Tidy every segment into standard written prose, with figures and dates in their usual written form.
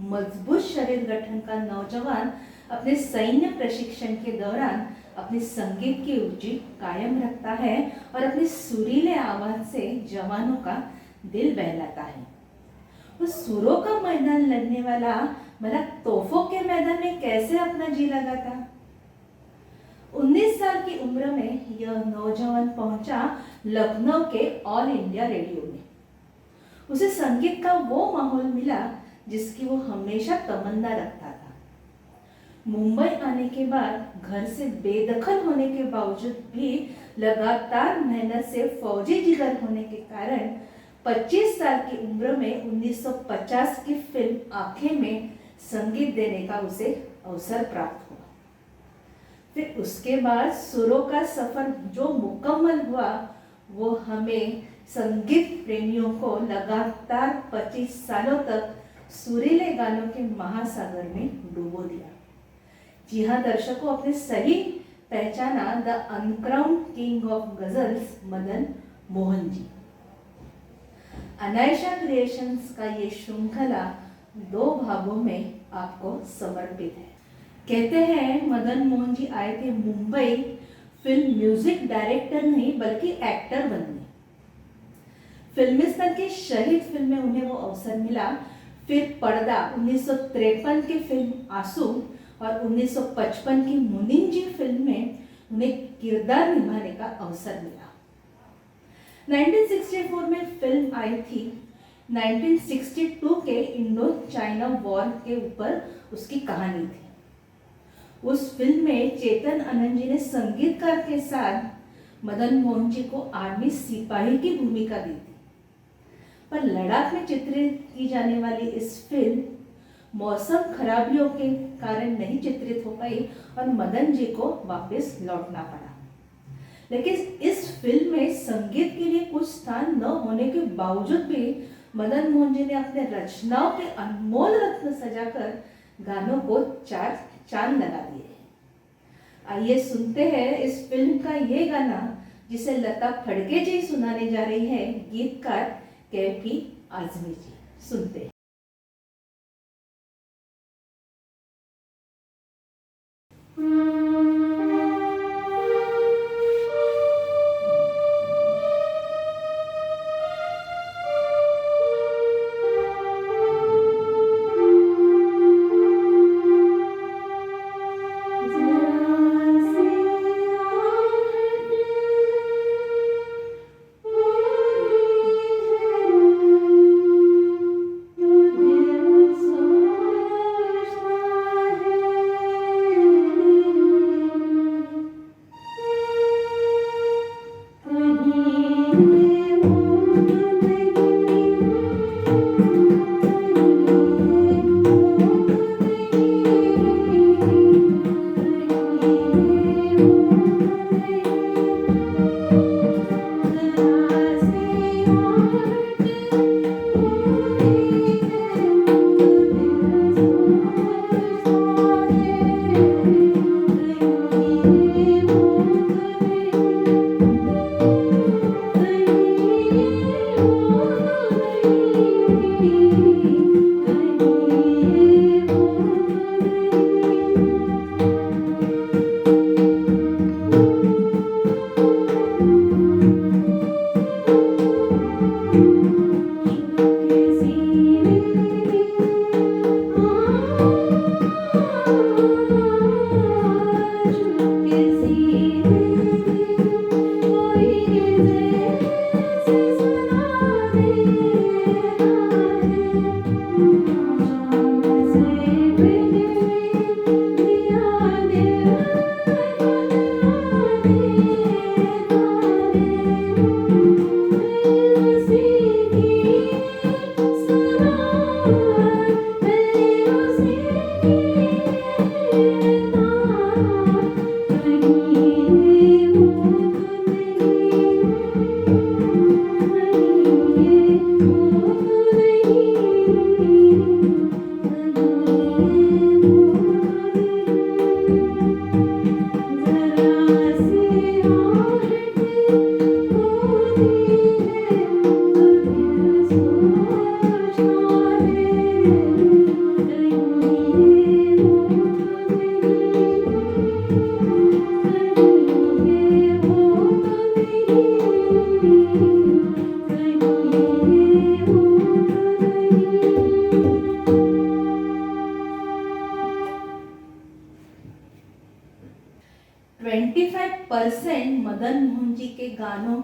मजबूत शरीर गठन का नौजवान अपने सैन्य प्रशिक्षण के दौरान अपनी संगीत की रुचि कायम रखता है और अपनी सुरीले आवाज से जवानों का दिल बहलाता है। उस सुरों का मैदान लड़ने वाला भला तोहफों के मैदान में कैसे अपना जी लगाता। 19 साल की उम्र में यह नौजवान पहुंचा लखनऊ के ऑल इंडिया रेडियो में। उसे संगीत का वो माहौल मिला जिसकी वो हमेशा तमन्ना रखता था। मुंबई आने के बाद घर से बेदखल होने के बावजूद भी लगातार मेहनत से फौजी जिगर होने के कारण 25 साल की उम्र में 1950 की फिल्म आंखें में संगीत देने का उसे अवसर प्राप्त हुआ। फिर उसके बाद सुरों का सफर जो मुकम्मल हुआ वो हमें संगीत प्रेमियों को लगातार 25 सालों तक सुरीले गानों के महासागर में डुबो दिया। जी हाँ दर्शकों, अपने सही पहचाना the uncrowned king of ghazals Madan Mohan ji. Anaisha creations का ये श्रृंखला 2 भागों में आपको समर्पित है। कहते हैं मदन मोहन जी आए थे मुंबई फिल्म म्यूजिक डायरेक्टर नहीं बल्कि एक्टर बनने। फिल्मिस्तान के शहीद फिल्म में उन्हें वो अवसर मिला। फिर पर्दा 1953 की फिल्म आंसू और 1955 की मुनिंजी फिल्म में उन्हें किरदार निभाने का अवसर मिला। 1964 में फिल्म आई थी। 1962 के इंडो चाइना वॉर के ऊपर उसकी कहानी थी। उस फिल्म में चेतन आनंद जी ने संगीतकार के साथ मदन मोहन जी को आर्मी सिपाही की भूमिका दी थी। पर लद्दाख में चित्रित की जाने वाली इस फिल्म मौसम खराबियों के कारण नहीं चित्रित हो पाई और मदन जी को वापस लौटना पड़ा। लेकिन इस फिल्म में संगीत के लिए कुछ स्थान न होने के बावजूद भी मदन मोहन जी ने अपने रचनाओं के अनमोल रत्न सजाकर गानों को 4 चांद लगा दिए। आइए सुनते हैं इस फिल्म का ये गाना जिसे लता फड़के जी सुनाने जा रही है, गीतकार कैफी आजमी जी। सुनते हैं।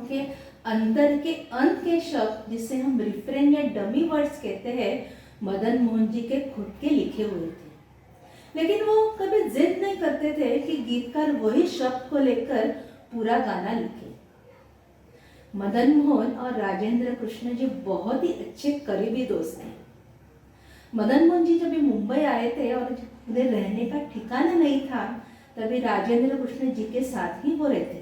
के अंतर के अंत के शब्द, जिसे हम रिफ्रेन या डमी वर्ड्स कहते हैं, मदन मोहन जी के खुद के लिखे हुए थे। लेकिन वो कभी जिद नहीं करते थे कि गीतकार वही शब्द को लेकर पूरा गाना लिखे। मदन मोहन और राजेंद्र कृष्ण जी बहुत ही अच्छे करीबी दोस्त थे। मदन मोहन जी जब मुंबई आए थे और उन्हें रहने का ठिकाना नहीं था, तभी राजेंद्र कृष्ण जी के साथ ही वो रहते थे।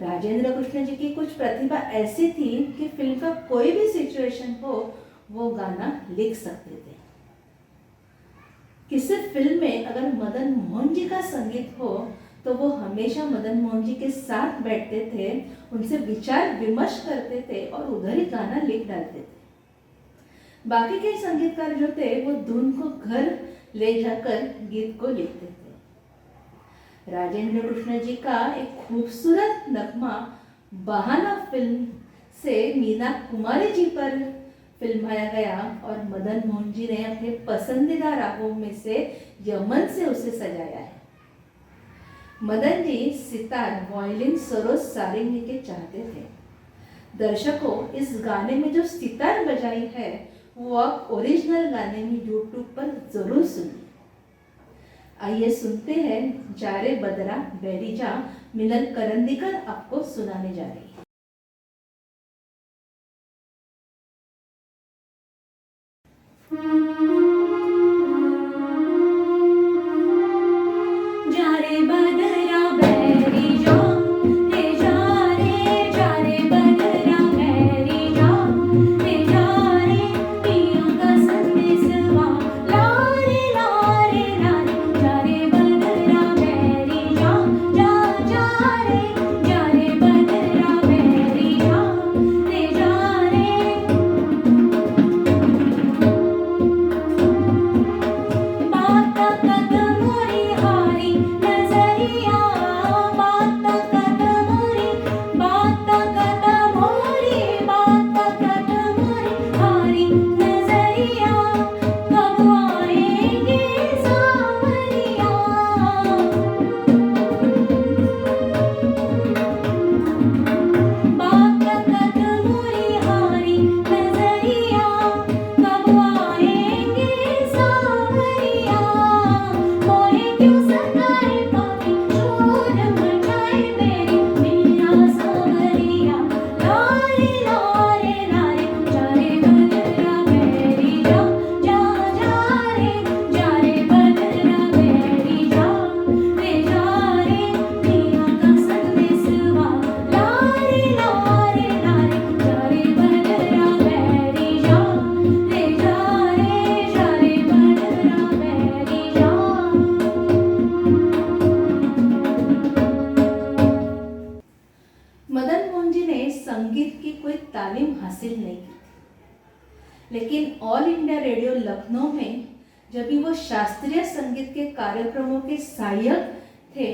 राजेंद्र कृष्ण जी की कुछ प्रतिभा ऐसी थी कि फिल्म का कोई भी सिचुएशन हो वो गाना लिख सकते थे। किसी फिल्म में अगर मदन मोहन जी का संगीत हो तो वो हमेशा मदन मोहन जी के साथ बैठते थे, उनसे विचार विमर्श करते थे और उधर ही गाना लिख डालते थे। बाकी के संगीतकार जो थे वो धुन को घर ले जाकर गीत को लिखते थे। राजेंद्र कृष्ण जी का एक खूबसूरत नगमा बहाना फिल्म से मीना कुमारी जी पर फिल्माया गया और मदन मोहन जी ने अपने पसंदीदा रागों में से यमन से उसे सजाया है। मदन जी सितार, वायलिन, सरोज सारंगी के चाहते थे। दर्शकों, इस गाने में जो सितार बजाई है वो आप ओरिजिनल गाने में यूट्यूब पर जरूर सुनिए। आइए सुनते हैं जारे बदरा बैरी जा, मिलन करंदीकर आपको सुनाने जा रही है। जारे बदरा बैरी जा, रे जा रे, जारे बदरा बैरी जा, रे जा रे, पिया का संदेशवा लारे लारे लारे, जारे बदरा बैरी जा, जा जा रे, जारे बदरा बैरी जा, रे जा रे। बात कद मोरी हारी नजरिया, बात कद मोरी, बात कद मोरी, बात कद मोरी हारी नजरिया, कब आएंगे सावरिया। बात कद मोरी हारी नजरिया, कब आएंगे सावरिया। मोहे क्यों सताए पापी, शोर मचाए मेरी मीरा सावरिया। लारे लारे लारे, जारे बदरा बैरी जा, जा जा रे, जारे बदरा बैरी जा, रे जा रे, पिया का संदेशवा लारे लारे लारे, जारे बदरा बैरी जा, रे जा रे, जारे बदरा बैरी जा। मदन मोहन जी ने संगीत की कोई तालीम हासिल नहीं की थी, लेकिन ऑल इंडिया रेडियो लखनऊ में जब भी वो शास्त्रीय संगीत के कार्यक्रमों के सहायक थे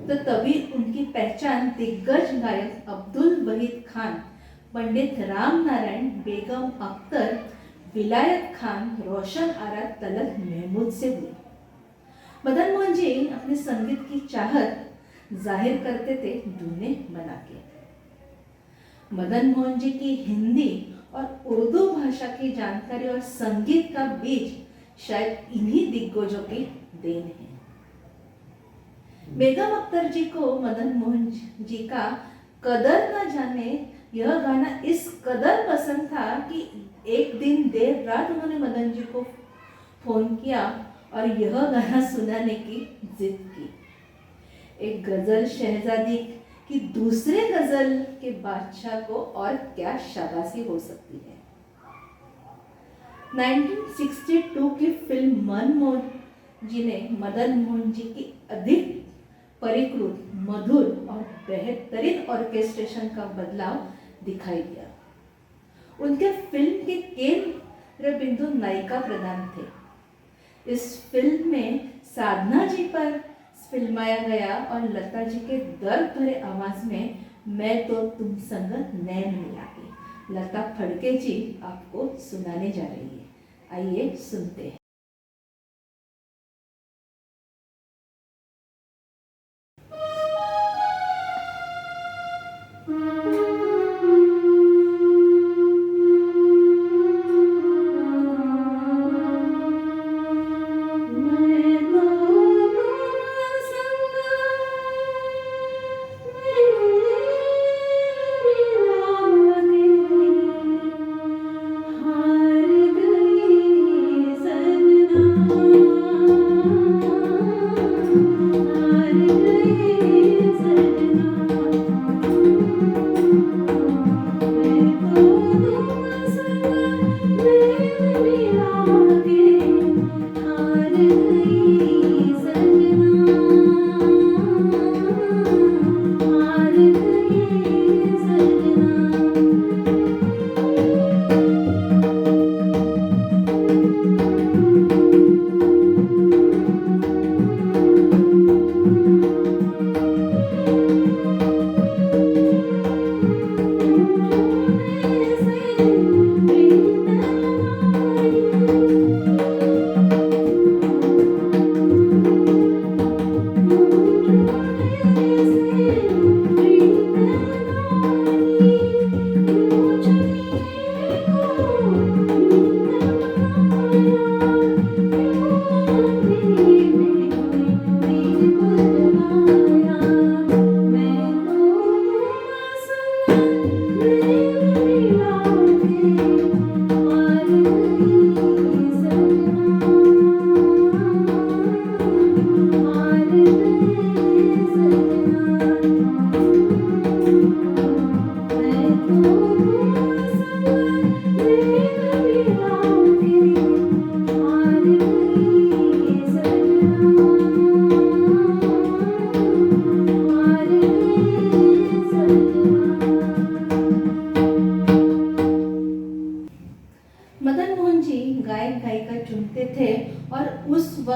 तो तभी उनकी पहचान दिग्गज गायक अब्दुल वहीद खान, पंडित राम नारायण, बेगम अख्तर, विलायत खान, रोशन आरा, तलत महमूद से हुई। मदन मोहन जी अपने संगीत की चाहत जाहिर करते थे धुनें बना के। मदन मोहन जी की हिंदी और उर्दू भाषा की जानकारी और संगीत का बीज शायद इन्हीं दिग्गजों की देन है। बेगम अख्तर जी को मदन मोहन जी का कदर न जाने यह गाना इस कदर पसंद था कि एक दिन देर रात उन्होंने मदन जी को फोन किया और यह गाना सुनाने की जिद की। एक गजल शहजादी कि दूसरे गजल के बादशाह को और क्या शाबाशी हो सकती है। 1962 की फिल्म मनमोहन जी ने मदन मोहन जी की अधिक परिष्कृत, मधुर और बेहतरीन ऑर्केस्ट्रेशन का बदलाव दिखाई दिया। उनके फिल्म के केंद्र बिंदु नायिका प्रधान थे। इस फिल्म में साधना जी पर फिल्माया गया और लता जी के दर्द भरे आवाज में मैं तो तुम संग नैन मिला के लता फड़के जी आपको सुनाने जा रही है। आइए सुनते हैं।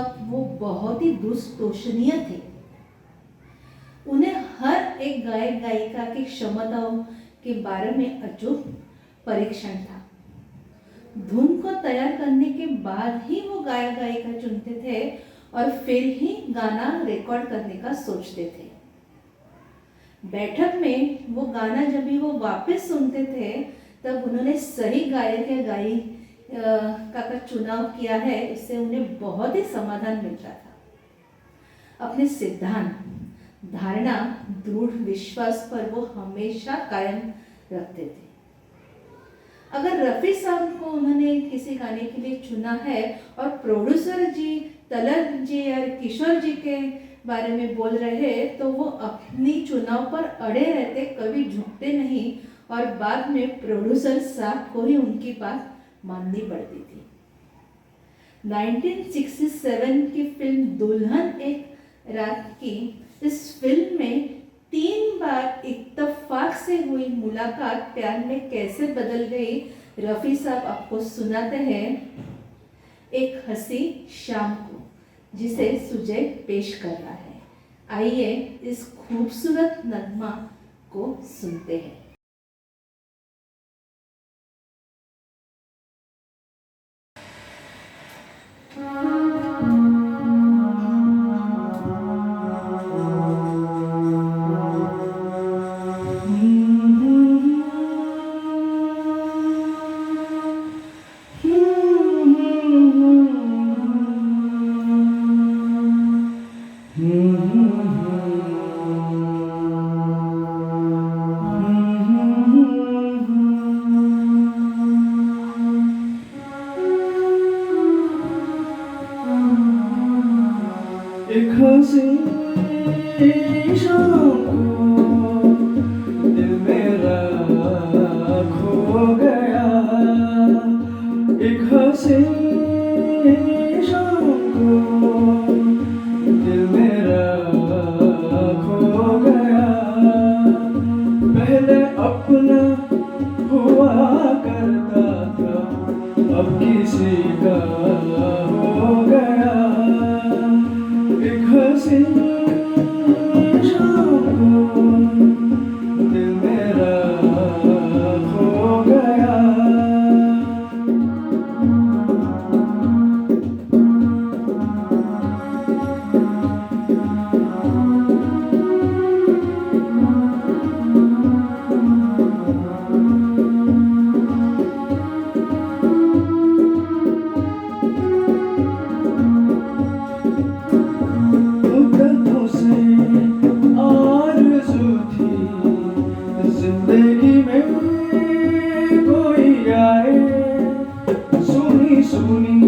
तब वो बहुत ही दुष्टोषणीय थे। उन्हें हर एक गायक गायिका की क्षमताओं के बारे में अचूक परीक्षण था। धुन को तैयार करने के बाद ही वो गायक गायिका चुनते थे और फिर ही गाना रिकॉर्ड करने का सोचते थे। बैठक में वो गाना जब भी वो वापस सुनते थे तब उन्होंने सही गायक या गायिका का चुनाव किया है, इससे उन्हें बहुत ही समाधान मिलता था। अपने सिद्धांत, धारणा, दृढ़ विश्वास पर वो हमेशा कायम रखते थे। अगर रफ़ी साहब को उन्होंने किसी गाने के लिए चुना है और प्रोड्यूसर जी, तलत जी और किशोर जी के बारे में बोल रहे हैं तो वो अपनी चुनाव पर अड़े रहते, कभी झुकते नहीं और बाद में प्रोड्यूसर साहब को ही उनकी बात माननी पड़ती थी। 1967 की फिल्म दुल्हन एक रात की, इस फिल्म में 3 बार इत्तेफाक से हुई मुलाकात प्यार में कैसे बदल गई, रफ़ी साहब आपको सुनाते हैं एक हंसी शाम को, जिसे सुजय पेश कर रहा है। आइए इस खूबसूरत नगमा को सुनते हैं। एक हंसी शाम को दिल मेरा खो गया, एक हंसी शाम को दिल मेरा खो गया। पहले अपना हुआ करता था, अब किसी का हो गया। एक हंसी शाम को दिल मेरा खो गया। मुद्दतों से आरज़ू थी जिंदगी में कोई आए, सुनी सुनी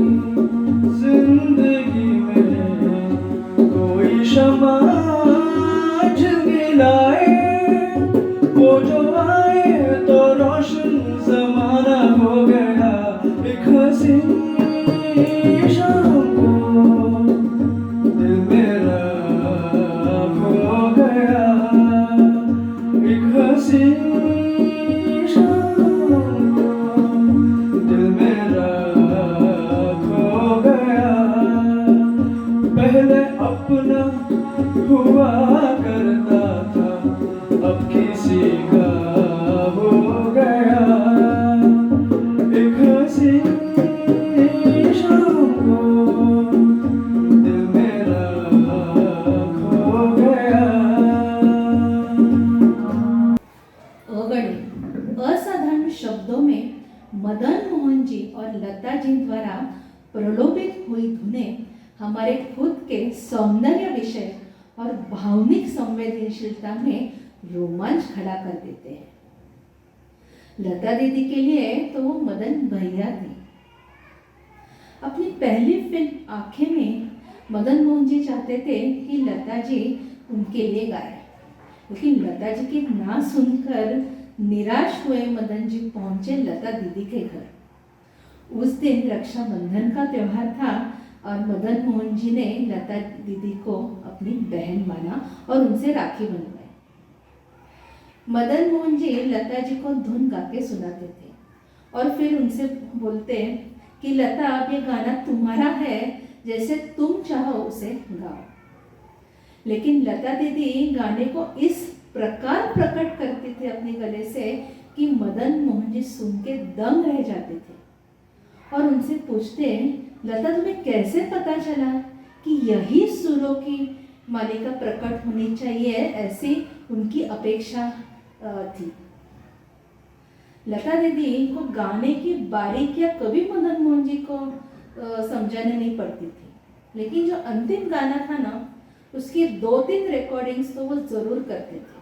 जिंदगी में कोई शमा जलाए। वो जो आए तो रोशन ज़माना हो गया। एक हंसी शाम को दिल मेरा खो गया, एक हंसी शाम को दिल मेरा खो गया। पहले अपना हुआ करता था, अब किसी का हो गया। एक हंसी शाम को दिल मेरा खो गया। असाधारण शब्दों में मदन मोहन जी और लता जी द्वारा प्रलोभित हुई धुनें हमारे खुद के सौंदर्य विषय और भावनिक संवेदनशीलता में रोमांच खड़ा कर देते हैं। लता दीदी के लिए तो वो मदन भैया थे। अपनी पहली फिल्म आंखें में मदन मोहन जी चाहते थे कि लता जी उनके लिए गाए, लेकिन लता जी की ना सुनकर निराश हुए मदन जी पहुंचे लता दीदी के घर। उस दिन रक्षाबंधन का त्योहार था और मदन मोहन जी ने लता दीदी को अपनी बहन माना और उनसे राखी बंधवाई। मदन मोहन जी लता जी को धुन गा के सुनाते थे और फिर उनसे बोलते कि लता अब ये गाना तुम्हारा है, जैसे तुम चाहो उसे गाओ। लेकिन लता दीदी गाने को इस प्रकार प्रकट करती थी अपने गले से कि मदन मोहन जी सुन के दंग रह जाते थे और उनसे पूछते, लता तुम्हें कैसे पता चला कि यही सुरों की मालिका प्रकट होनी चाहिए, ऐसी उनकी अपेक्षा थी। लता दीदी को गाने की बारीकियां कभी मदन मोहन जी को समझाने नहीं पड़ती थी, लेकिन जो अंतिम गाना था ना, उसकी 2-3 रिकॉर्डिंग्स तो वो जरूर करते थे।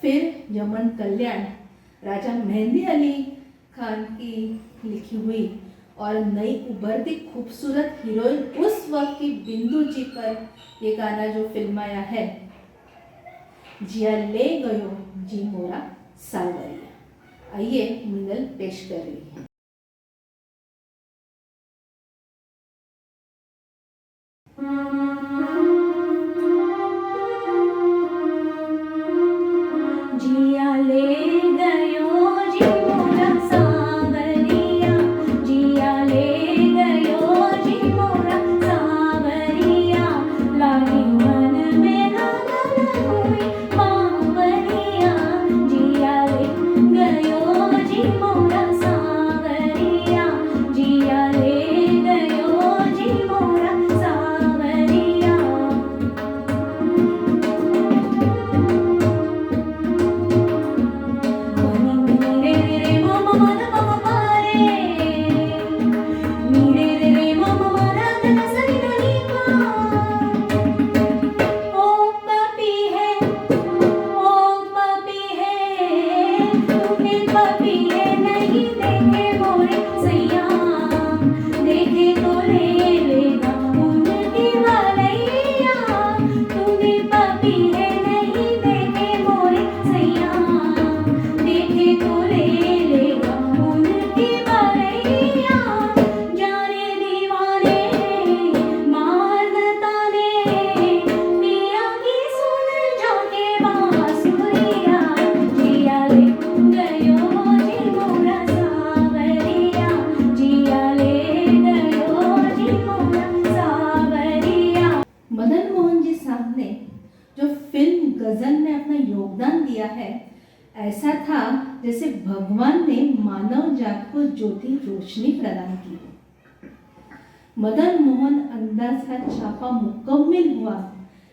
फिर यमन कल्याण राजा मेहंदी अली खान की लिखी हुई और नई उभरती खूबसूरत हीरोइन उस वक्त की बिंदु जी पर ये गाना जो फिल्माया है, जिया ले गयो जी मोरा सावरिया। आइए मिनल पेश कर रही है। जिया ले गयो जी मोरा सावरिया, जिया ले गयो जी मोरा सावरिया, लागी मन में लागल हुई बावरिया, जिया ले गयो जी मोरा सावरिया, जिया ले गयो जी मोरा सावरिया। मदन मोहन जी साहब ने जो फिल्म गजल में अपना योगदान दिया है, ऐसा था जैसे भगवान ने मानव जात को ज्योति रोशनी प्रदान की हो। मदन मोहन अंदाज का छापा मुकम्मल हुआ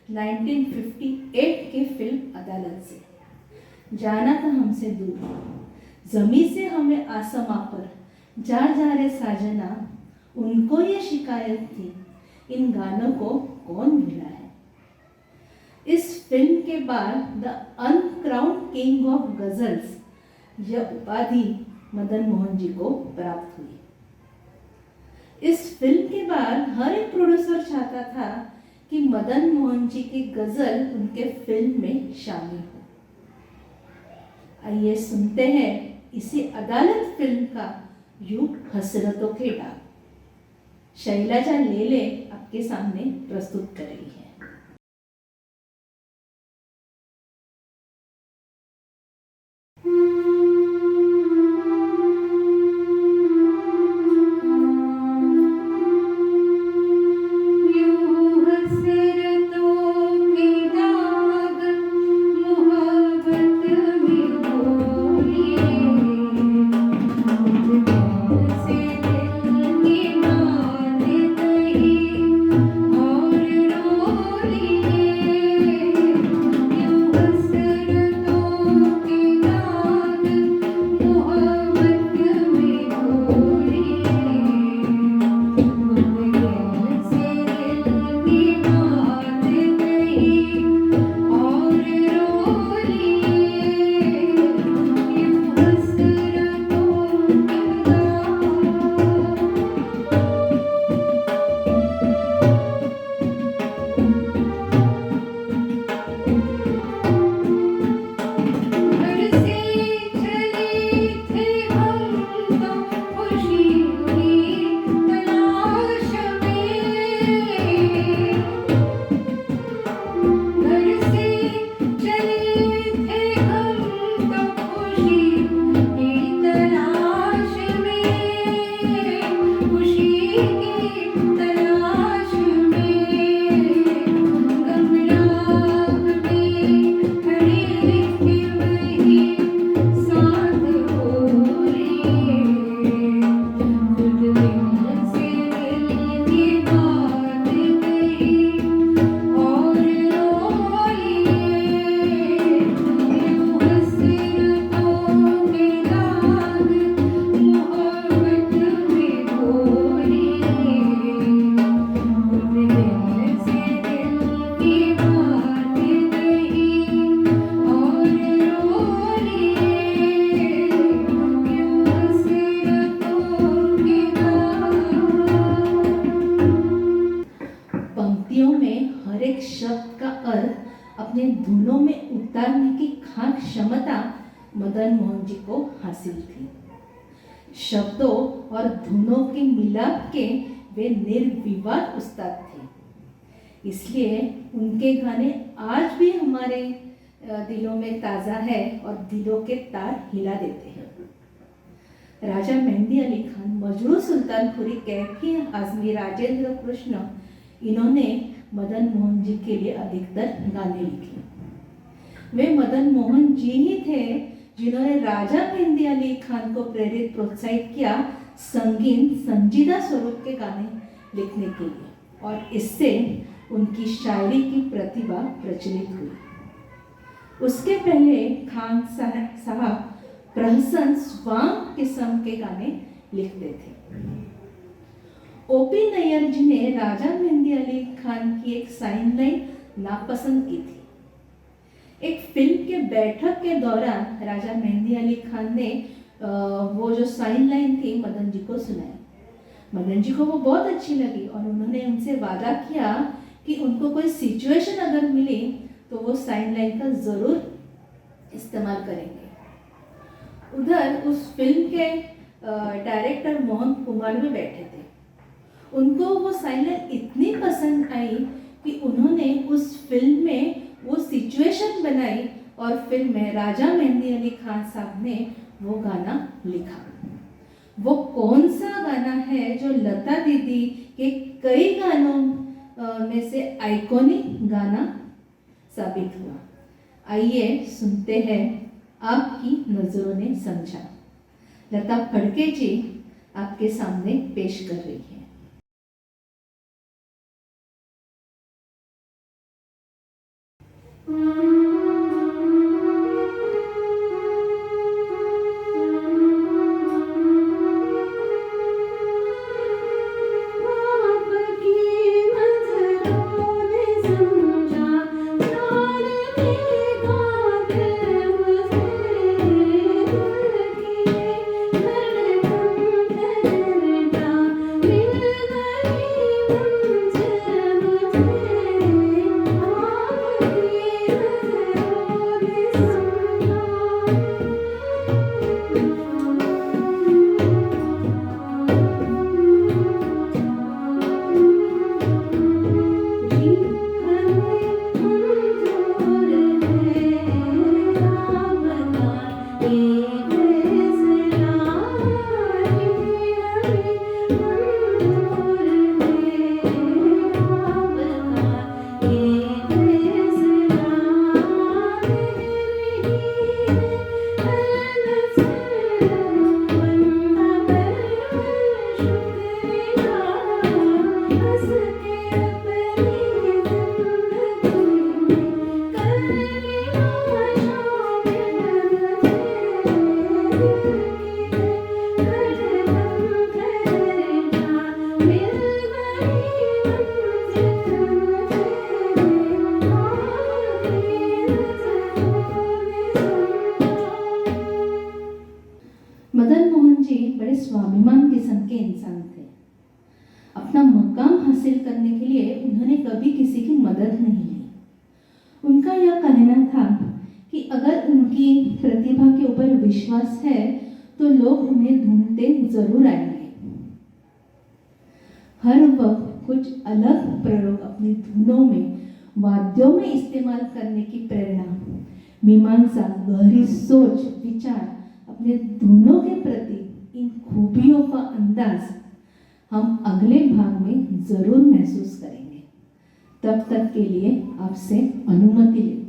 1958 के फिल्म अदालत से। जाना था हमसे दूर, जमी से हमें आसमां पर, जा रे साजना, उनको ये शिकायत थी, इन गानों को कौन भूला है। इस फिल्म के बाद the uncrowned king of ghazals यह उपाधि मदन मोहन जी को प्राप्त हुई। इस फिल्म के बाद हर एक प्रोड्यूसर चाहता था कि मदन मोहन जी की गजल उनके फिल्म में शामिल हो। आइए सुनते हैं इसी अदालत फिल्म का युग हसरतों के डाक। शैलजा लेले आपके सामने प्रस्तुत कर रही है। और धुनों में उतारने की खास क्षमता मदन मोहन जी को हासिल थी। शब्दों और धुनों के मिलाप के वे निर्विवाद उस्ताद थे। इसलिए उनके गाने आज भी हमारे दिलों में ताज़ा है और दिलों के तार हिला देते हैं। राजा मेहंदी अली खान, मजरू सुल्तानपुरी, कैफी आजमी, राजेंद्र कृष्ण, इन्होंने मदन मोहन जी के लिए अधिकतर गाने लिखे। वे मदन मोहन जी ही थे जिन्होंने राजा मेहंदी अली खान को प्रोत्साहित किया संगीन संजीदा स्वरूप के गाने लिखने के लिए, और इससे उनकी शायरी की प्रतिभा प्रचलित हुई। उसके पहले खान साहब प्रहसन स्वांग किस्म के गाने लिखते थे। ओपी नैयर जी ने राजा मेहंदी अली खान की एक साइन लाइन नापसंद की थी। एक फिल्म के बैठक के दौरान राजा मेहंदी अली खान ने वो जो साइन लाइन थी मदन जी को सुनाई। मदन जी को वो बहुत अच्छी लगी और उन्होंने उनसे वादा किया कि उनको कोई सिचुएशन अगर मिली तो वो साइन लाइन का ज़रूर इस्तेमाल करेंगे। उधर उस फिल्म के डायरेक्टर मोहन कुमार भी बैठे थे। उनको वो साइन लाइन इतनी पसंद आई कि उन्होंने उस फिल्म में वो सिचुएशन बनाई और फिल्म में राजा मेहंदी अली खान साहब ने वो गाना लिखा। वो कौन सा गाना है जो लता दीदी के कई गानों में से आइकॉनिक गाना साबित हुआ? आइए सुनते हैं आपकी नजरों ने समझा। लता फड़के जी आपके सामने पेश कर रही है। स्वाभिमान किस्म के इंसान थे। अपना मकाम हासिल करने के लिए उन्होंने कभी किसी की मदद नहीं ली। उनका यह कहना था कि अगर उनकी प्रतिभा के ऊपर विश्वास है तो लोग उन्हें ढूंढते जरूर आएंगे। हर वक्त कुछ अलग प्रयोग अपनी धुनों में, वाद्यों में इस्तेमाल करने की प्रेरणा, मीमांसा, गहरी सोच, विचार, अपने धुनों के प्रति इन खूबियों का अंदाज हम अगले भाग में जरूर महसूस करेंगे। तब तक के लिए आपसे अनुमति लेते हैं।